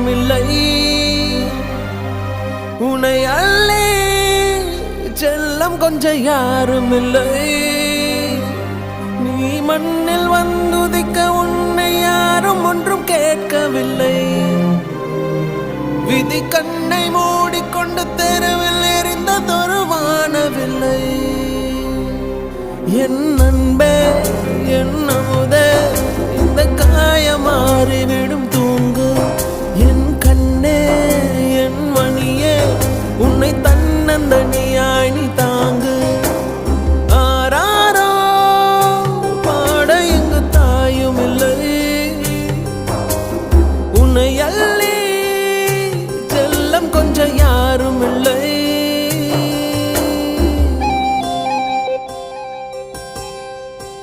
யாரும் இல்லை. உன்னை அள்ளி செல்லம் கொஞ்சம் யாரும் இல்லை. நீ மண்ணில் வந்துதிக்க உன்னை யாரும் ஒன்றும் கேட்கவில்லை. விதி கண்ணை மூடிக்கொண்டு தெருவில் எறிந்ததொரு வானவில்லை. என் அன்பே